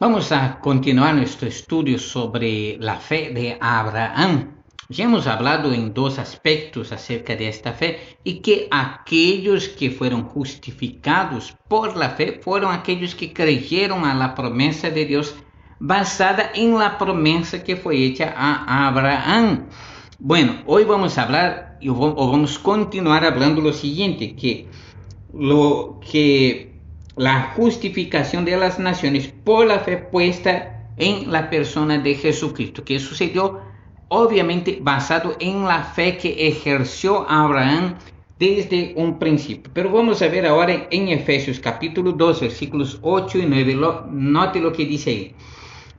Vamos a continuar nuestro estudio sobre la fe de Abraham. Ya hemos hablado en dos aspectos acerca de esta fe y que aquellos que fueron justificados por la fe fueron aquellos que creyeron a la promesa de Dios basada en la promesa que fue hecha a Abraham. Bueno, hoy vamos a hablar o vamos a continuar hablando lo siguiente, que la justificación de las naciones por la fe puesta en la persona de Jesucristo, que sucedió obviamente basado en la fe que ejerció Abraham desde un principio. Pero vamos a ver ahora en Efesios capítulo 2, versículos 8 y 9, note lo que dice ahí.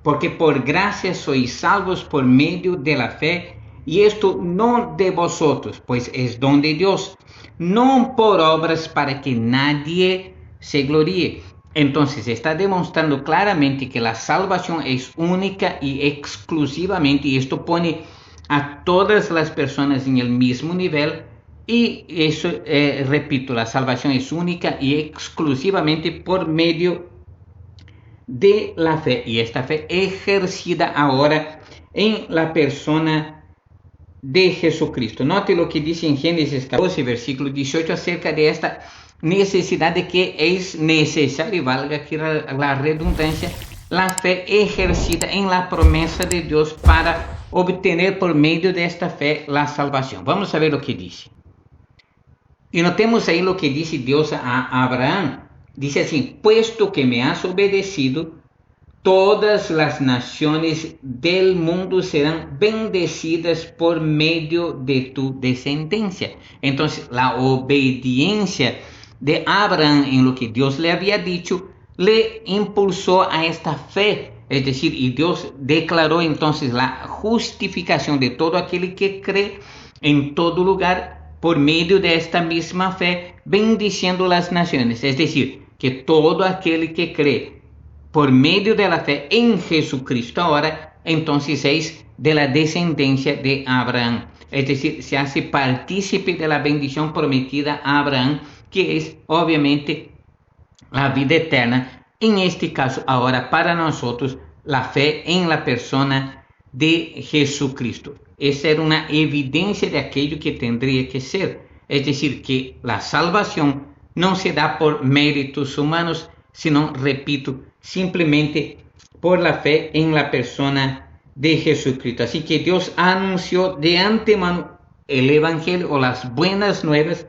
Porque por gracia sois salvos por medio de la fe, y esto no de vosotros, pues es don de Dios, no por obras para que nadie se gloríe. Entonces está demostrando claramente que la salvación es única y exclusivamente, y esto pone a todas las personas en el mismo nivel. Y eso, repito, la salvación es única y exclusivamente por medio de la fe, y esta fe ejercida ahora en la persona de Jesucristo. Note lo que dice en Génesis 14, versículo 18, acerca de esta necesidad de que es necesario, valga aquí la redundancia, la fe ejercida en la promesa de Dios para obtener por medio de esta fe la salvación. Vamos a ver lo que dice. Y notemos ahí lo que dice Dios a Abraham. Dice así: puesto que me has obedecido, todas las naciones del mundo serán bendecidas por medio de tu descendencia. Entonces, la obediencia de Abraham en lo que Dios le había dicho le impulsó a esta fe. Es decir, y Dios declaró entonces la justificación de todo aquel que cree en todo lugar por medio de esta misma fe, bendiciendo las naciones. Es decir, que todo aquel que cree por medio de la fe en Jesucristo ahora, entonces es de la descendencia de Abraham. Es decir, se hace partícipe de la bendición prometida a Abraham, que es obviamente la vida eterna. En este caso ahora para nosotros, la fe en la persona de Jesucristo. Esa era una evidencia de aquello que tendría que ser. Es decir, que la salvación no se da por méritos humanos, sino, repito, simplemente por la fe en la persona de Jesucristo. Así que Dios anunció de antemano el evangelio o las buenas nuevas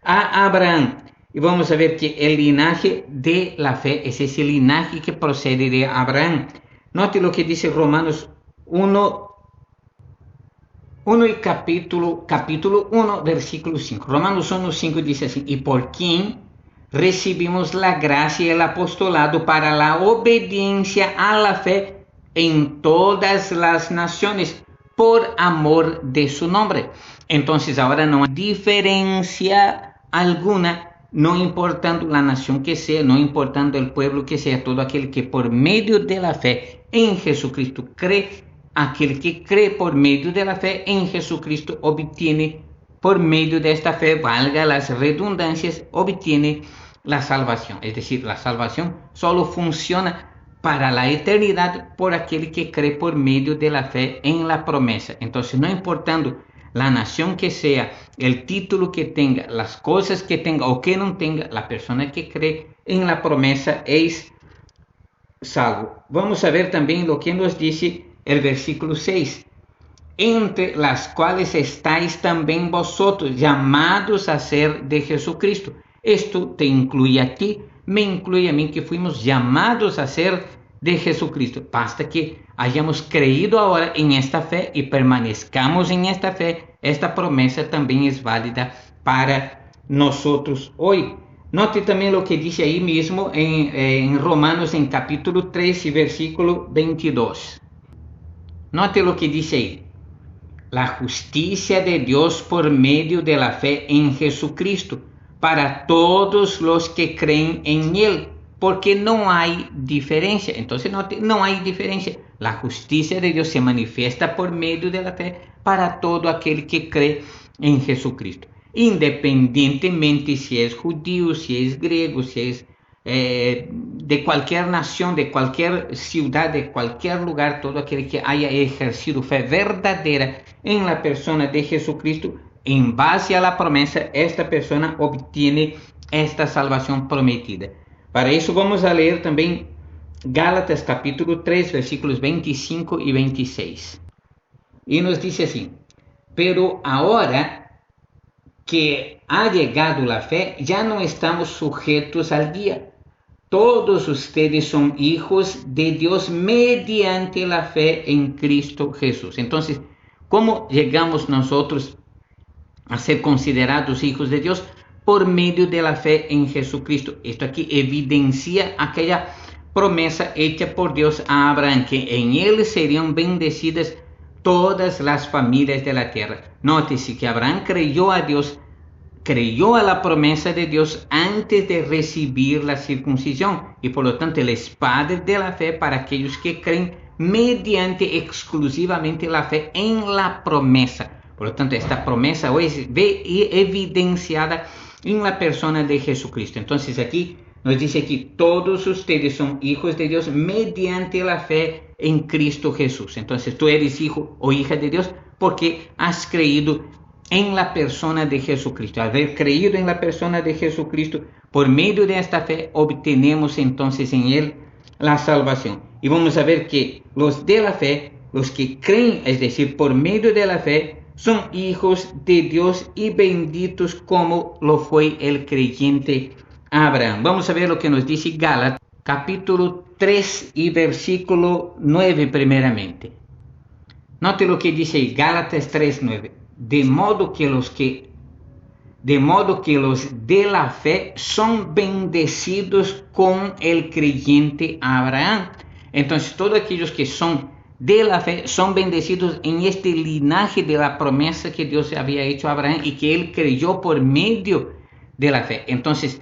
a Abraham. Y vamos a ver que el linaje de la fe es ese linaje que procede de Abraham. Note lo que dice Romanos 1 y capítulo 1, versículo 5. Romanos 1, 5 dice así: y por quien recibimos la gracia y el apostolado para la obediencia a la fe en todas las naciones, por amor de su nombre. Entonces ahora no hay diferencia alguna, no importando la nación que sea, no importando el pueblo que sea, todo aquel que por medio de la fe en Jesucristo cree, aquel que cree por medio de la fe en Jesucristo obtiene por medio de esta fe, valga las redundancias, obtiene la salvación. Es decir, la salvación solo funciona para la eternidad por aquel que cree por medio de la fe en la promesa. Entonces, no importando la nación que sea, el título que tenga, las cosas que tenga o que no tenga, la persona que cree en la promesa es salvo. Vamos a ver también lo que nos dice el versículo 6. Entre las cuales estáis también vosotros, llamados a ser de Jesucristo. Esto te incluye a ti, me incluye a mí, que fuimos llamados a ser de Jesucristo. Basta que hayamos creído ahora en esta fe y permanezcamos en esta fe. Esta promesa también es válida para nosotros hoy. Note también lo que dice ahí mismo en Romanos, en capítulo 3 y versículo 22. Note lo que dice ahí: la justicia de Dios por medio de la fe en Jesucristo, para todos los que creen en Él, porque no hay diferencia. Entonces no hay diferencia. La justicia de Dios se manifiesta por medio de la fe para todo aquel que cree en Jesucristo, independientemente si es judío, si es griego, si es de cualquier nación, de cualquier ciudad, de cualquier lugar, todo aquel que haya ejercido fe verdadera en la persona de Jesucristo, en base a la promesa, esta persona obtiene esta salvación prometida. Para eso vamos a leer también Gálatas capítulo 3, versículos 25 y 26. Y nos dice así: pero ahora que ha llegado la fe, ya no estamos sujetos al guía. Todos ustedes son hijos de Dios mediante la fe en Cristo Jesús. Entonces, ¿cómo llegamos nosotros a ser considerados hijos de Dios? Por medio de la fe en Jesucristo. Esto aquí evidencia aquella promesa hecha por Dios a Abraham, que en él serían bendecidas todas las familias de la tierra. Nótese que Abraham creyó a Dios, creyó a la promesa de Dios antes de recibir la circuncisión, y por lo tanto él es padre de la fe para aquellos que creen mediante exclusivamente la fe en la promesa. Por lo tanto, esta promesa hoy se ve evidenciada en la persona de Jesucristo. Entonces aquí nos dice aquí: todos ustedes son hijos de Dios mediante la fe en Cristo Jesús. Entonces tú eres hijo o hija de Dios porque has creído en la persona de Jesucristo. Al haber creído en la persona de Jesucristo, por medio de esta fe obtenemos entonces en él la salvación. Y vamos a ver que los de la fe, los que creen, es decir, por medio de la fe, son hijos de Dios y benditos como lo fue el creyente Abraham. Vamos a ver lo que nos dice Gálatas capítulo 3 y versículo 9 primeramente. Note lo que dice ahí, Gálatas 3:9. De modo que los de la fe son bendecidos con el creyente Abraham. Entonces todos aquellos que son de la fe son bendecidos en este linaje de la promesa que Dios había hecho a Abraham y que él creyó por medio de la fe. Entonces,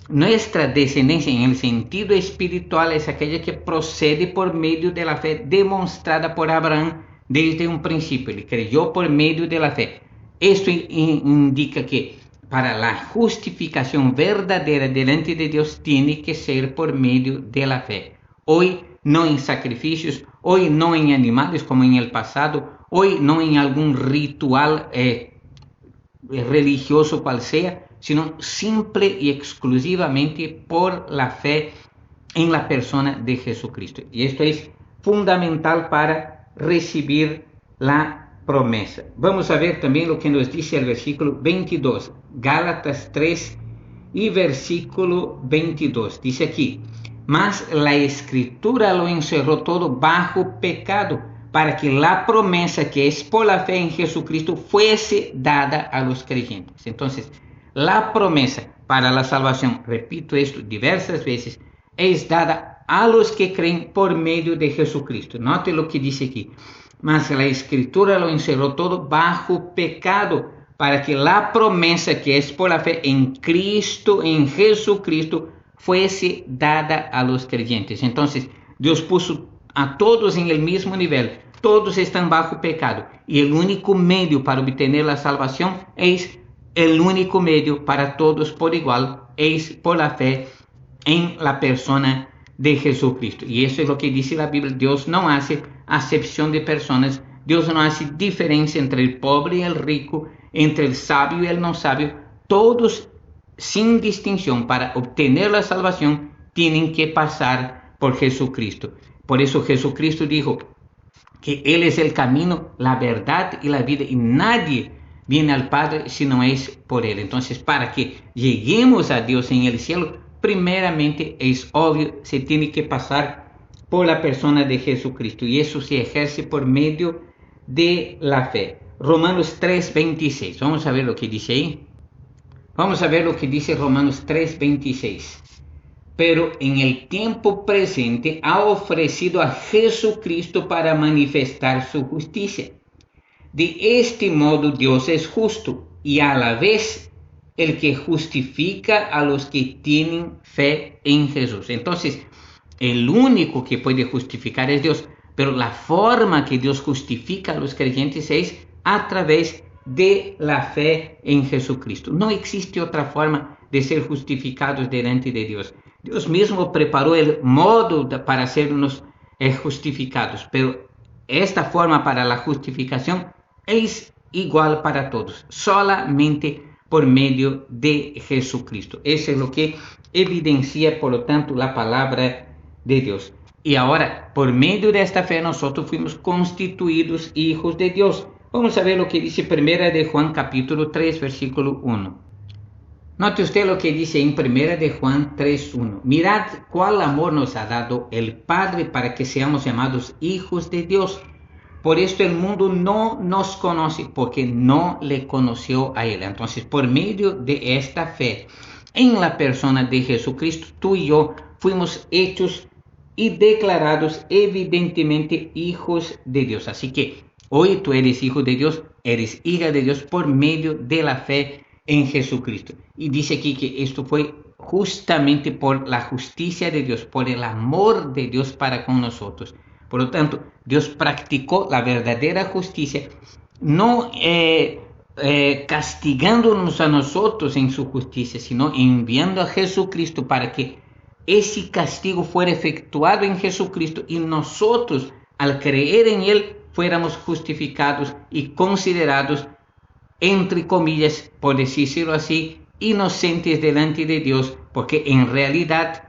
nuestra descendencia en el sentido espiritual es aquella que procede por medio de la fe demostrada por Abraham desde un principio. Él creyó por medio de la fe. Esto indica que para la justificación verdadera delante de Dios tiene que ser por medio de la fe. Hoy no en sacrificios, hoy no en animales como en el pasado, hoy no en algún ritual religioso cual sea, sino simple y exclusivamente por la fe en la persona de Jesucristo. Y esto es fundamental para recibir la promesa. Vamos a ver también lo que nos dice el versículo 22, Gálatas 3 y versículo 22. Dice aquí: mas la Escritura lo encerró todo bajo pecado, para que la promesa que es por la fe en Jesucristo fuese dada a los creyentes. Entonces, la promesa para la salvación, repito esto diversas veces, es dada a los que creen por medio de Jesucristo. Note lo que dice aquí: mas la Escritura lo encerró todo bajo pecado, para que la promesa que es por la fe en Cristo, en Jesucristo, fuese dada a los creyentes. Entonces, Dios puso a todos en el mismo nivel, todos están bajo pecado, y el único medio para obtener la salvación es el único medio para todos por igual, es por la fe en la persona de Jesucristo. Y eso es lo que dice la Biblia: Dios no hace acepción de personas, Dios no hace diferencia entre el pobre y el rico, entre el sabio y el no sabio. Todos sin distinción, para obtener la salvación, tienen que pasar por Jesucristo. Por eso Jesucristo dijo que Él es el camino, la verdad y la vida, y nadie viene al Padre si no es por Él. Entonces, para que lleguemos a Dios en el cielo, primeramente es obvio, se tiene que pasar por la persona de Jesucristo, y eso se ejerce por medio de la fe. Romanos 3:26, vamos a ver lo que dice ahí. Vamos a ver lo que dice Romanos 3:26. Pero en el tiempo presente ha ofrecido a Jesucristo para manifestar su justicia. De este modo Dios es justo y a la vez el que justifica a los que tienen fe en Jesús. Entonces, el único que puede justificar es Dios, pero la forma que Dios justifica a los creyentes es a través de la fe en Jesucristo. No existe otra forma de ser justificados delante de Dios. Dios mismo preparó el modo para sernos justificados, pero esta forma para la justificación es igual para todos, solamente por medio de Jesucristo. Eso es lo que evidencia, por lo tanto, la palabra de Dios. Y ahora, por medio de esta fe, nosotros fuimos constituidos hijos de Dios. Vamos a ver lo que dice 1 de Juan capítulo 3, versículo 1. Note usted lo que dice en 1 de Juan 3:1. Mirad cuál amor nos ha dado el Padre para que seamos llamados hijos de Dios. Por esto el mundo no nos conoce, porque no le conoció a Él. Entonces, por medio de esta fe en la persona de Jesucristo, tú y yo fuimos hechos y declarados evidentemente hijos de Dios. Así que hoy tú eres hijo de Dios, eres hija de Dios por medio de la fe en Jesucristo. Y dice aquí que esto fue justamente por la justicia de Dios, por el amor de Dios para con nosotros. Por lo tanto, Dios practicó la verdadera justicia, no castigándonos a nosotros en su justicia, sino enviando a Jesucristo para que ese castigo fuera efectuado en Jesucristo y nosotros, al creer en Él, fuéramos justificados y considerados, entre comillas, por decirlo así, inocentes delante de Dios, porque en realidad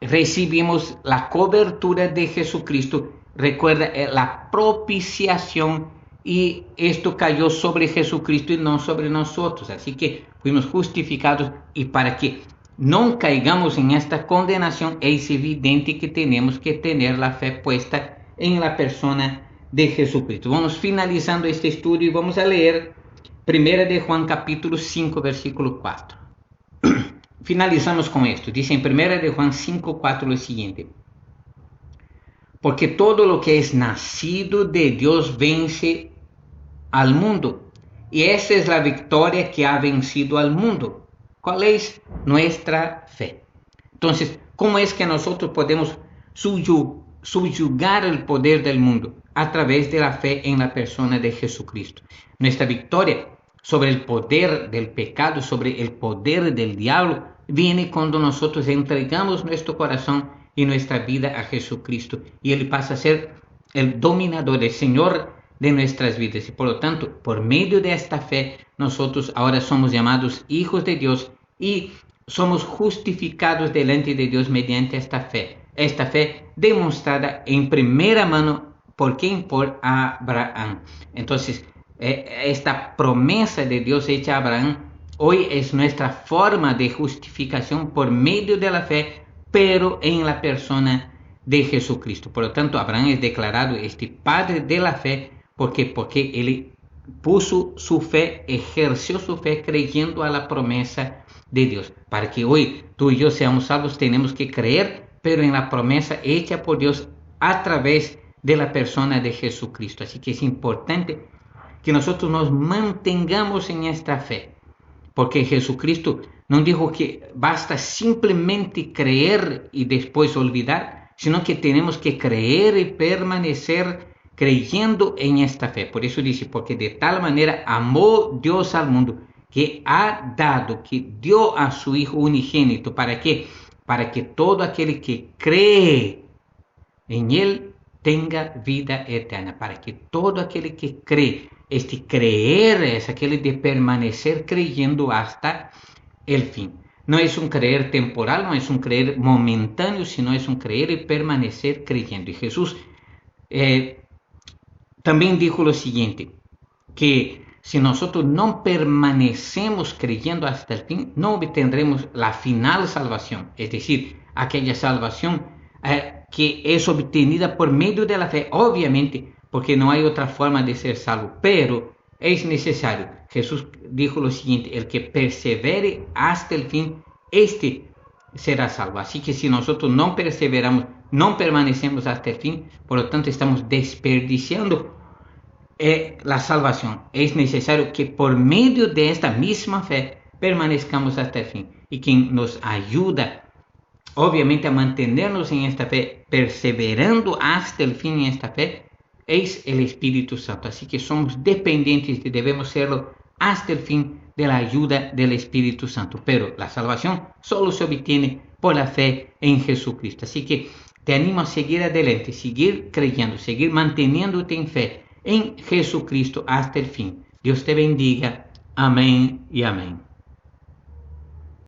recibimos la cobertura de Jesucristo. Recuerda, la propiciación, y esto cayó sobre Jesucristo y no sobre nosotros. Así que fuimos justificados, y para que no caigamos en esta condenación, es evidente que tenemos que tener la fe puesta en la persona de Jesucristo. Vamos finalizando este estudio y vamos a leer 1 de Juan capítulo 5, versículo 4. Finalizamos con esto. Dice en 1 de Juan 5:4 lo siguiente: porque todo lo que es nacido de Dios vence al mundo, y esa es la victoria que ha vencido al mundo. ¿Cuál es? Nuestra fe. Entonces, ¿cómo es que nosotros podemos subyugar el poder del mundo? A través de la fe en la persona de Jesucristo. Nuestra victoria sobre el poder del pecado, sobre el poder del diablo, viene cuando nosotros entregamos nuestro corazón y nuestra vida a Jesucristo, y Él pasa a ser el dominador, el Señor de nuestras vidas. Y por lo tanto, por medio de esta fe, nosotros ahora somos llamados hijos de Dios y somos justificados delante de Dios mediante esta fe demostrada en primera mano. ¿Por quién? Por Abraham. Entonces, esta promesa de Dios hecha a Abraham hoy es nuestra forma de justificación por medio de la fe, pero en la persona de Jesucristo. Por lo tanto, Abraham es declarado este padre de la fe porque él puso su fe, ejerció su fe creyendo a la promesa de Dios. Para que hoy tú y yo seamos salvos, tenemos que creer, pero en la promesa hecha por Dios a través de la persona de Jesucristo. Así que es importante que nosotros nos mantengamos en esta fe, porque Jesucristo no dijo que basta simplemente creer y después olvidar, sino que tenemos que creer y permanecer creyendo en esta fe. Por eso dice, porque de tal manera amó Dios al mundo, que ha dado, que dio a su Hijo unigénito. ¿Para qué? Para que todo aquel que cree en Él tenga vida eterna. Para que todo aquel que cree, este creer es aquel de permanecer creyendo hasta el fin. No es un creer temporal, no es un creer momentáneo, sino es un creer y permanecer creyendo. Y Jesús también dijo lo siguiente, que si nosotros no permanecemos creyendo hasta el fin, no obtendremos la final salvación, es decir, aquella salvación que es obtenida por medio de la fe, obviamente, porque no hay otra forma de ser salvo, pero es necesario. Jesús dijo lo siguiente, el que persevere hasta el fin, este será salvo. Así que si nosotros no perseveramos, no permanecemos hasta el fin, por lo tanto estamos desperdiciando la salvación. Es necesario que por medio de esta misma fe permanezcamos hasta el fin. Y quien nos ayuda, obviamente, a mantenernos en esta fe, perseverando hasta el fin en esta fe, es el Espíritu Santo. Así que somos dependientes y debemos serlo hasta el fin de la ayuda del Espíritu Santo. Pero la salvación solo se obtiene por la fe en Jesucristo. Así que te animo a seguir adelante, seguir creyendo, seguir manteniéndote en fe en Jesucristo hasta el fin. Dios te bendiga. Amén y amén.